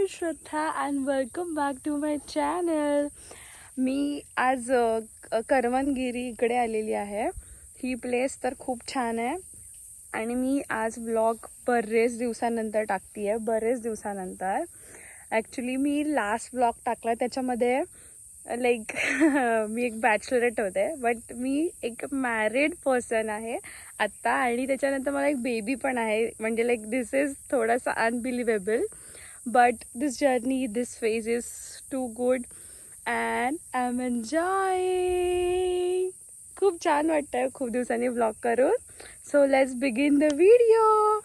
Me Shraddha and welcome back to my channel. मी आज करवनगिरी इकडे आलेली आहे. ही प्लेस तर खूप छान आहे आणि मी आज व्लॉग बरेच दिवसानंतर टाकते आहे. ॲक्च्युली मी लास्ट व्लॉग टाकला त्याच्यामध्ये लाईक मी एक बॅचलरेट होते, बट मी एक मॅरिड पर्सन आहे आत्ता आणि त्याच्यानंतर मला एक बेबी पण आहे. म्हणजे लाईक दिस इज थोडासा unbelievable, but this journey, this phase is too good and I am enjoying. खूप छान वाटतं आहे खूप दिवसांनी व्लॉग करून. So let's begin the video.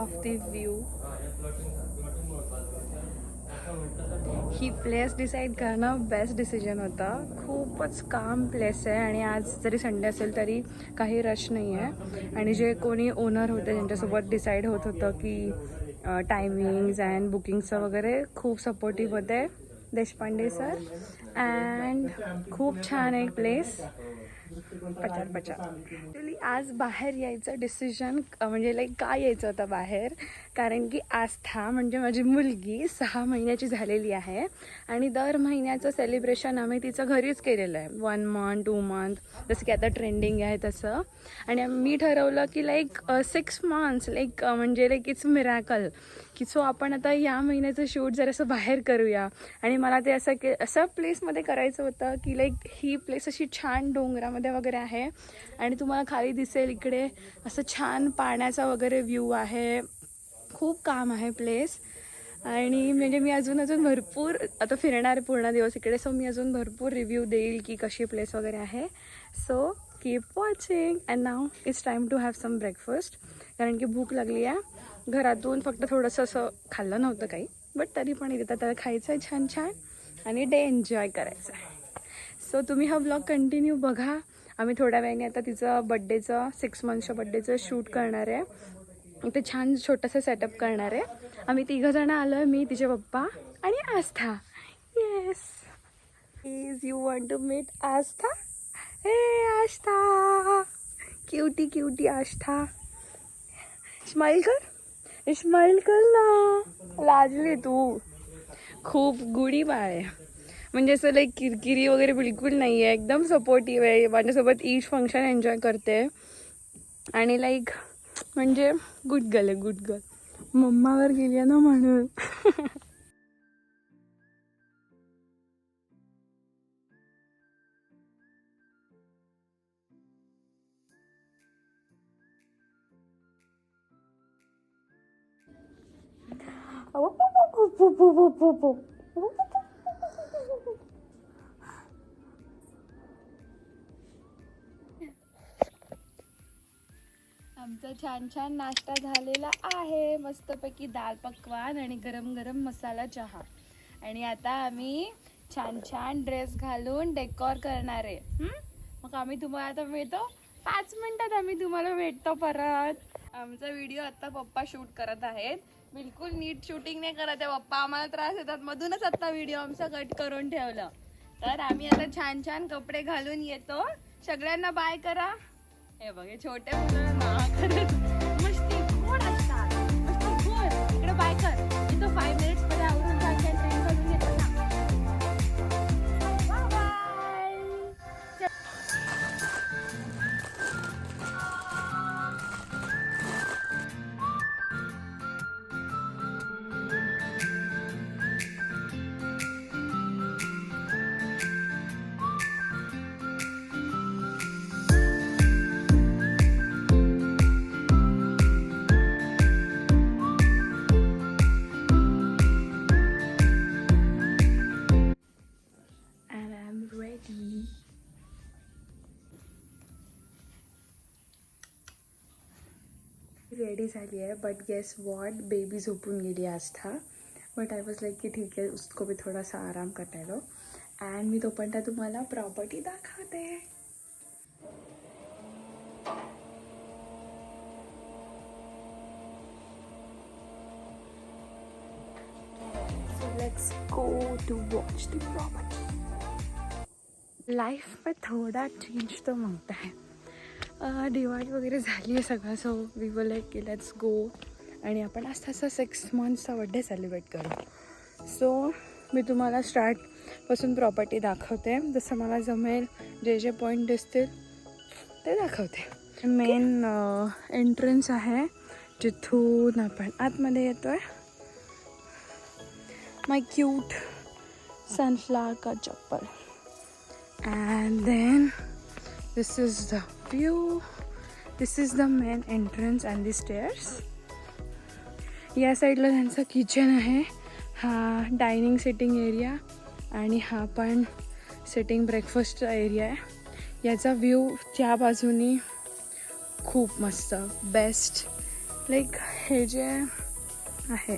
Of the view. ही प्लेस डिसाईड करणं बेस्ट डिसिजन होता. खूपच काम प्लेस आहे आणि आज जरी संडे असेल तरी काही रश नाही आहे. आणि जे कोणी ओनर होते ज्यांच्यासोबत डिसाईड होत होतं की टायमिंग्स अँड बुकिंगचं वगैरे, खूप सपोर्टिव्ह होते देशपांडे सर. अँड खूप छान आहे प्लेस. ॲक्च्युली आज बाहेर यायचं डिसिजन म्हणजे लाईक का यायचं होतं बाहेर, कारण की आस्था म्हणजे माझी मुलगी 6 महिन्याची झालेली आहे आणि दर महिन्याचं सेलिब्रेशन आम्ही तिचं घरीच केलेलं आहे. 1 month 2 month जसं की आता ट्रेंडिंग आहे तसं. आणि मी ठरवलं की लाईक 6 months लाईक म्हणजे लाईक इट्स मिरॅकल की सो आपण आता या महिन्याचं शूट जर असं बाहेर करूया. आणि मला ते असं प्लेसमध्ये करायचं होतं की लाईक ही प्लेस अशी छान डोंगरामध्ये वगैरे आहे आणि तुम्हाला खाली दिसेल इकडे असं छान पाण्याचा वगैरे व्ह्यू आहे. खूप काम आहे प्लेस. आणि म्हणजे मी अजून भरपूर आता फिरणार पूर्ण दिवस इकडे, सो मी अजून भरपूर रिव्ह्यू देईल की कशी प्लेस वगैरे आहे. So keep watching. And now it's time to have some breakfast, कारण की भूक लागली आहे. घरातून फक्त थोडंसं असं खाल्लं नव्हतं काही, बट तरी पण इथे त्याला खायचं आहे छान छान आणि डे एन्जॉय करायचं आहे. सो तुम्ही हा व्लॉग कंटिन्यू बघा. आम्ही थोड्या वेळाने आता तिचं बड्डेचं 6 monthsच्या बड्डेचं शूट करणार आहे. इथे छान छोटंसं सेटअप करणार आहे. आम्ही 3 जण आलो आहे, मी, तिचे पप्पा आणि Aastha. Yes please you want to meet Aastha. हे Aastha, cutie cutie Aastha. Smile कर ना, लाजली तू. खूप गुढी बाळ आहे, म्हणजे असं लाईक किरकिरी वगैरे बिलकुल नाही आहे. एकदम सपोर्टिव्ह आहे. माझ्यासोबत ईच फंक्शन एन्जॉय करते आणि लाईक म्हणजे गुड गर्ल आहे, गुड गर्ल. मम्मावर गेली आहे ना म्हणून. आमचा छान छान नाश्ता झालेला आहे. मस्तपैकी दाल पकवान आणि गरम गरम मसाला चहा. आणि आता आम्ही छान छान ड्रेस घालून डेकोर करणार आहे. मग आम्ही तुम्हाला आता मिळतो 5 मिनिटात. आम्ही तुम्हाला भेटतो परत. आमचा व्हिडिओ आता पप्पा शूट करत आहेत. बिलकुल नीट शूटिंग नाही करत आहे पप्पा, आम्हाला त्रास देतात. मधूनच आता व्हिडिओ आमचा कट करून ठेवलं. तर आम्ही आता छान छान कपडे घालून येतो. सगळ्यांना बाय करा. हे बघ, छोटे मुलं मस्ती खोड असतात, मस्ती खोड. इकडे बाय कर. इथं 5 minutes मध्ये आवरून छान छान ट्रेन करून येतो ना. Bye bye. रेडी झाली आहे. बट गेस वॉट, बेबी झोपून गेली आस्था. बट आय वॉज लाईक की ठीक आहे, उसको भी थोडासा आराम करता लो. अँड मी तोपर्यंत तुम्हाला प्रॉपर्टी दाखवते. So let's go to watch the property. Life में थोडा चेंज तो मांगता है. दिवाळी वगैरे झाली आहे सगळं. सो वी वर लाईक की लेट्स गो. आणि आपण आस्थाचा 6 monthsचा बड्डे सेलिब्रेट करू. सो मी तुम्हाला स्टार्टपासून प्रॉपर्टी दाखवते. जसं मला जमेल, जे जे पॉईंट दिसतील ते दाखवते. मेन एंट्रन्स आहे जिथून आपण आतमध्ये येतो आहे. माय क्यूट सनफ्लावर का चप्पल. And then this is the view. This is the main entrance and the stairs. या साईडला त्यांचं किचन आहे. हा डायनिंग सिटिंग एरिया आणि हा पण सिटिंग ब्रेकफास्टचा एरिया आहे. याचा व्ह्यू त्या बाजूनी खूप मस्त, बेस्ट लाईक हे जे आहे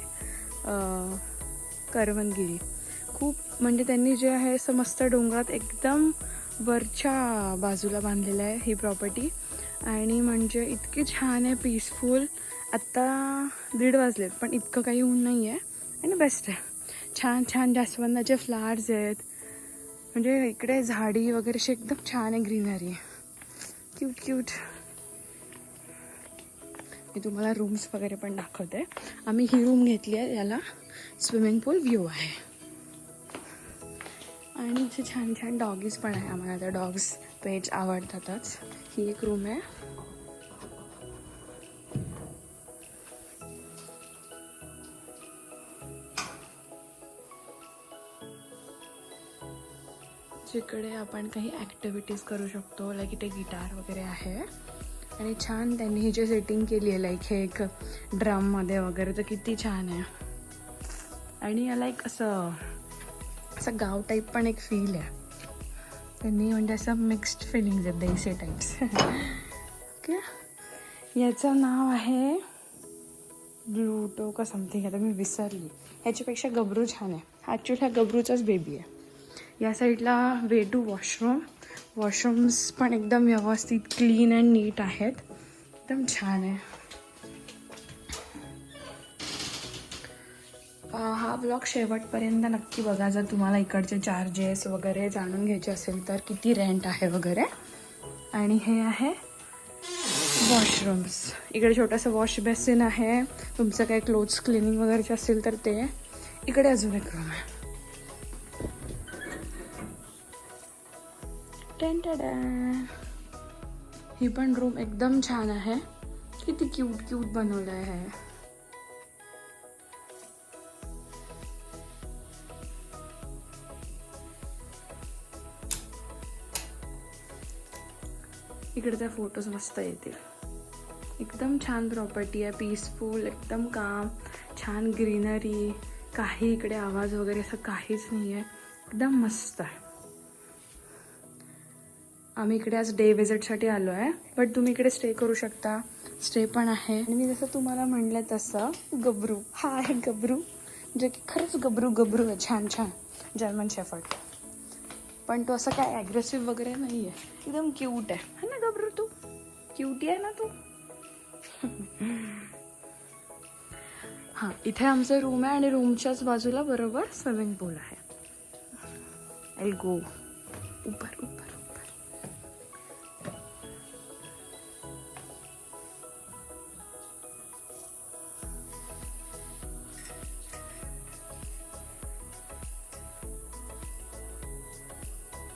करवनगिरी, खूप म्हणजे त्यांनी जे आहे असं मस्त डोंगरात एकदम वरच्या बाजूला बांधलेलं आहे ही प्रॉपर्टी. आणि म्हणजे इतकी छान आहे, पीसफुल. आत्ता 1:30 वाजलेत पण इतकं काही ऊन नाही आहे आणि बेस्ट आहे. छान छान जास्वंदाचे फ्लावर्स आहेत, म्हणजे इकडे झाडी वगैरे अशी एकदम छान आहे, ग्रीनरी, क्यूट क्यूट. मी तुम्हाला रूम्स वगैरे पण दाखवते. आम्ही ही रूम घेतली आहे, याला स्विमिंग पूल व्ह्यू आहे. आणि इथे छान छान डॉगीज पण आहे. आम्हाला त्या डॉग्स पेज आवडतातच. ही एक रूम आहे. जिकडे आपण काही ॲक्टिव्हिटीज करू शकतो, लाईक इथे गिटार वगैरे आहे. आणि छान त्यांनी ही जी सेटिंग केली आहे, लाईक हे एक ड्रममध्ये वगैरे, तर किती छान आहे. आणि याला एक असं गाव टाईप पण एक फील आहे त्यांनी, म्हणजे असं मिक्स्ड फिलिंग्स आहेत, देसी टाईप्स. ओके, याचं नाव आहे ब्लूटो का समथिंग, आता मी विसरली. ह्याच्यापेक्षा गबरू छान आहे. ॲक्च्युली हा गबरूचाच बेबी आहे. या साईडला वे टू वॉशरूम्स पण एकदम व्यवस्थित क्लीन अँड नीट आहेत, एकदम छान आहे. हा ब्लॉग शेवटपर्यंत नक्की बघा जर तुम्हाला इकडचे चार्जेस वगैरे जाणून घ्यायचे असेल तर, किती रेंट आहे वगैरे. आणि हे आहे वॉशरूम्स. इकडे छोटंसं वॉश बेसिन आहे, तुमचं काही क्लोथ्स क्लिनिंग वगैरेचे असेल तर ते. इकडे अजून एक रूम आहे. ही पण रूम एकदम छान आहे, किती क्यूट क्यूट बनवलं आहे. इकडे त्या फोटोज मस्त येतील. एकदम छान प्रॉपर्टी आहे, पीसफुल, एकदम काम, छान ग्रीनरी, काही इकडे आवाज वगैरे असं काहीच नाही आहे, एकदम मस्त आहे. आम्ही इकडे आज डे विजिटसाठी आलो आहे, बट तुम्ही इकडे स्टे करू शकता, स्टे पण आहे. आणि मी जसं तुम्हाला म्हणलं तसं गबरू, हा आहे गबरू, जे की खरंच गबरू आहे, छान छान जर्मन शेफर्ड. पण तो असं काय ॲग्रेसिव्ह वगैरे नाही आहे, एकदम क्यूट आहे. है ना गबरू, तू क्यूटी आहे ना तू. हां, इथे आमचं रूम आहे आणि रूमच्याच बाजूला बरोबर स्विमिंग पूल आहे. आय गो ऊपर.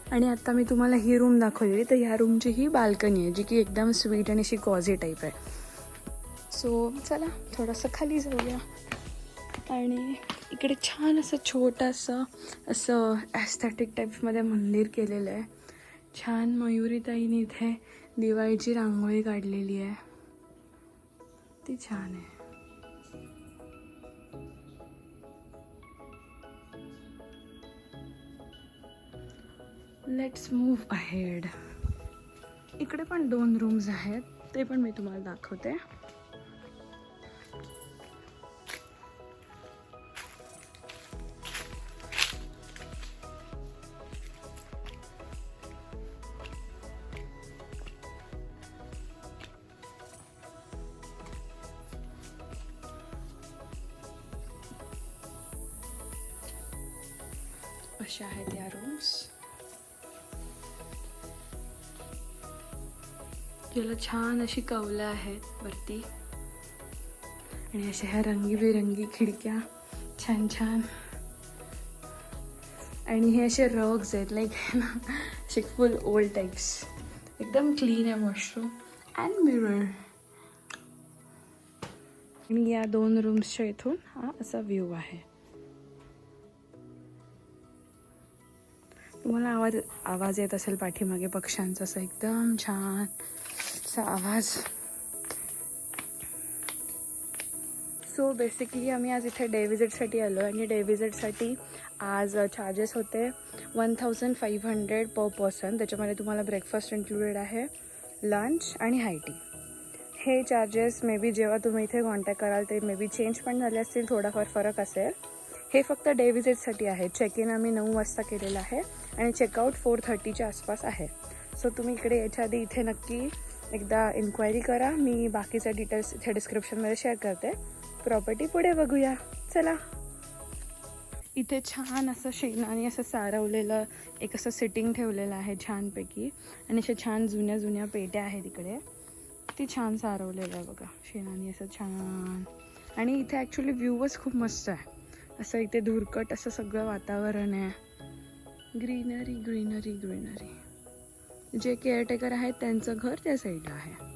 आणि आता मी तुम्हाला ही रूम दाखवली, तर ह्या रूमची ही बाल्कनी आहे, जी की एकदम स्वीट आणि अशी कॉझी टाईप आहे. सो चला थोडंसं खाली जाऊया. आणि इकडे छान असं छोटंसं असं ॲस्थेटिक टाईप्समध्ये मंदिर केलेलं आहे. छान मयुरीताईने इथे दिवाळीची रांगोळी काढलेली आहे, ती छान आहे. Let's move ahead. इकडे पण 2 रूम्स आहेत, ते पण मी तुम्हाला दाखवते. अशा आहेत या रूम्स. याला छान अशी कवलं आहेत वरती, आणि अशा ह्या रंगीबेरंगी खिडक्या, छान छान. आणि हे असे रग्स आहेत, लाईक असे फुल ओल्ड टाईप्स, एकदम क्लीन आहे वॉशरूम अँड मिरर. आणि या 2 रूम्सच्या इथून हा असा व्ह्यू आहे. तुम्हाला आवाज येत असेल पाठीमागे पक्ष्यांचा, असं एकदम छान असा आवाज. सो बेसिकली आम्ही आज इथे डे विजिटसाठी आलो, आणि डे विजिटसाठी आज चार्जेस होते 1500 पर पर्सन. त्याच्यामध्ये तुम्हाला ब्रेकफास्ट इन्क्लुडेड आहे, लंच आणि हाय टी. हे चार्जेस मे बी जेव्हा तुम्ही इथे कॉन्टॅक्ट कराल ते मे बी चेंज पण झाले असतील, थोडाफार फरक असेल. हे फक्त डे विजिटसाठी आहे. चेक इन आम्ही 9 वाजता केलेलं आहे आणि चेकआउट 4:30च्या आसपास आहे. सो तुम्ही इकडे याच्या आधी इथे नक्की एकदा इन्क्वायरी करा. मी बाकीचे डिटेल्स इथे डिस्क्रिप्शनमध्ये शेअर करते. प्रॉपर्टी पुढे बघूया, चला. इथे छान असं शेणाने असं सारवलेलं एक असं सिटिंग ठेवलेलं आहे छानपैकी, आणि अशा छान जुन्या जुन्या पेट्या आहेत इकडे. ती छान सारवलेलं आहे बघा शेणाने असं छान. आणि इथे ॲक्च्युली व्ह्यूच खूप मस्त आहे. असं इथे धुरकट असं सगळं वातावरण आहे. Greenery greenery greenery. जे केअरटेकर आहेत त्यांचं घर त्या साईडला आहे.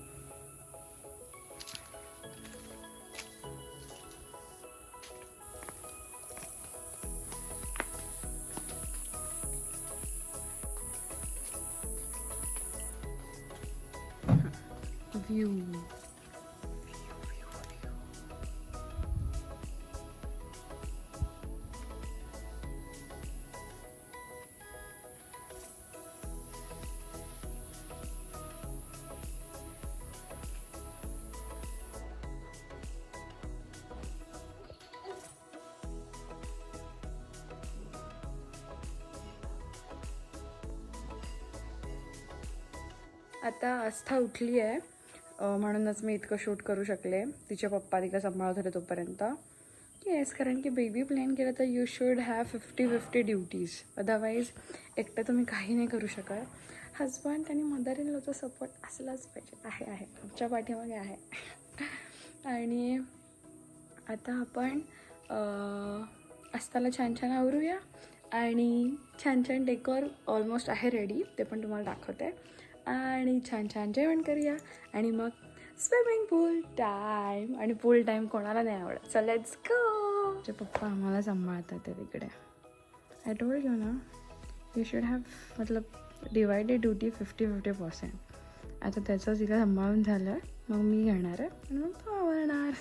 व्ह्यू आता आस्था उठली आहे, म्हणूनच मी इतकं शूट करू शकले. तिचे पप्पा तिला सांभाळत होते तोपर्यंत. येस, कारण की बेबी प्लॅन केलं तर you should have 50-50 duties. Otherwise एकटं तुम्ही काही नाही करू शकत. हजबंड आणि मदर इन लॉचा सपोर्ट असलाच पाहिजे. आहे आमच्या पाठीमागे आहे. आणि आता आपण आस्थाला छान छान आवरूया आणि छान छान डेकोर ऑलमोस्ट आहे रेडी, ते पण तुम्हाला दाखवते. आणि छान छान जेवण करूया आणि मग स्विमिंग पूल टाईम. आणि पूल टाईम कोणाला नाही आवडत. सो लेट्स गो. जे पप्पा आम्हाला सांभाळतात ते तिकडे. आय टोल्ड यू ना, यू शुड हॅव मतलब डिवायडेड ड्युटी 50-50%. आता त्याचं तिला सांभाळून झालं, मग मी घेणार आहे आणि मग तो आवडणार.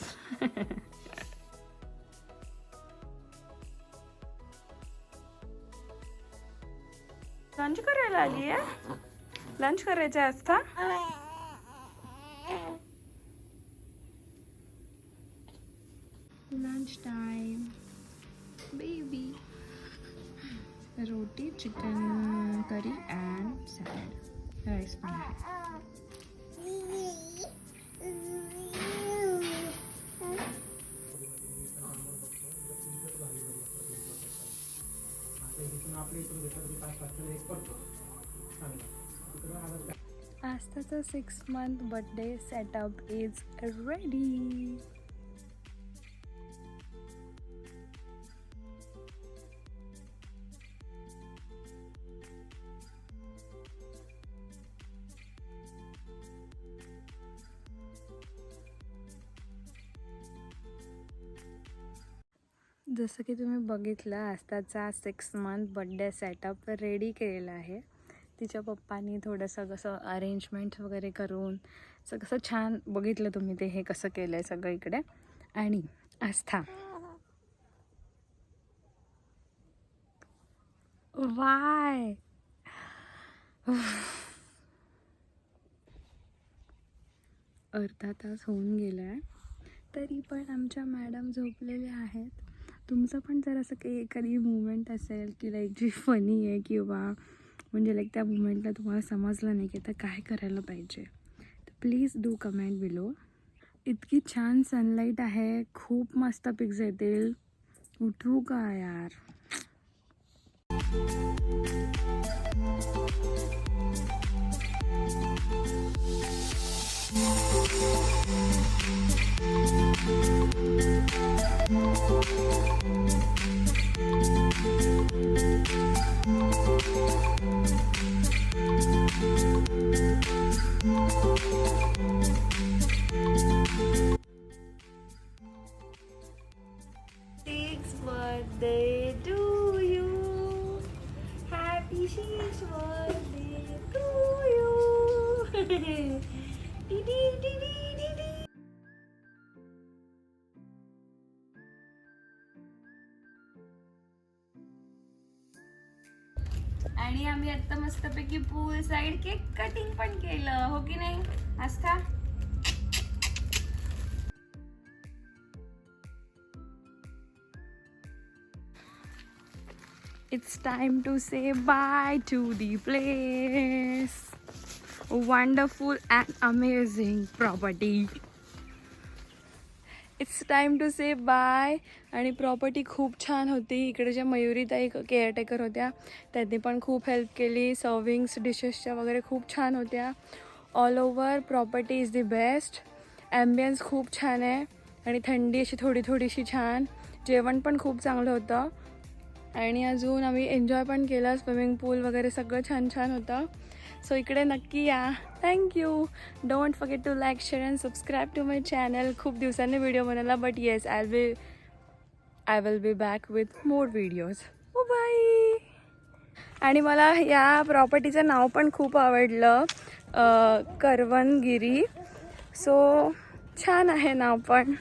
लंच करायला आली आहे. लंच करायचं आहे आस्था. Lunch time baby. रोटी, chicken curry and salad. Rice पण आहे. आस्थाचा 6 month birthday setup is ready. जसं की तुम्ही बघितलं, आस्थाचा 6 month बर्थडे सेटअप रेडी केलेला आहे. तिच्या पप्पांनी थोडंसं कसं अरेंजमेंट वगैरे करून कसं छान बघितलं तुम्ही ते हे कसं केलं आहे सगळं इकडे. आणि आस्था वाय अर्धा तास होऊन गेला आहे तरी पण आमच्या मॅडम झोपलेल्या आहेत. तुमचं पण जर असं काही एखादी मुवमेंट असेल की लाईक जी फनी आहे किंवा म्हणजे लाईक त्या मुवमेंटला तुम्हाला समजलं नाही की आता काय करायला पाहिजे, तर प्लीज डू कमेंट बिलो. इतकी छान सनलाईट आहे, खूप मस्त पिक्स येतील. उठू का यार. Birthday to you, happy 6th birthday to you. आणि आम्ही आता मस्तपैकी पूल साइड केक कटिंग पण केलं, हो की नाही आस्था? It's time to say bye to the place. Wonderful and amazing property. It's time to say bye. आणि प्रॉपर्टी खूप छान होती. इकडे ज्या मयुरीताई केअरटेकर होत्या त्यांनी पण खूप हेल्प केली. सर्विंग्स डिशेसच्या वगैरे खूप छान होत्या. All over property is the best. Ambience खूप छान आहे आणि थंडी अशी थोडीशी छान. जेवण पण खूप चांगलं होतं आणि अजून आम्ही एन्जॉय पण केलं. स्विमिंग पूल वगैरे सगळं छान छान होतं. सो इकडे नक्की या. Thank you. Don't forget to like, share and subscribe to my channel. खूप दिवसांनी व्हिडिओ बनवला but yes I will be back with more videos. Bye. आणि मला या प्रॉपर्टीचं नाव पण खूप आवडलं, करवनगिरी. सो छान आहे नाव पण.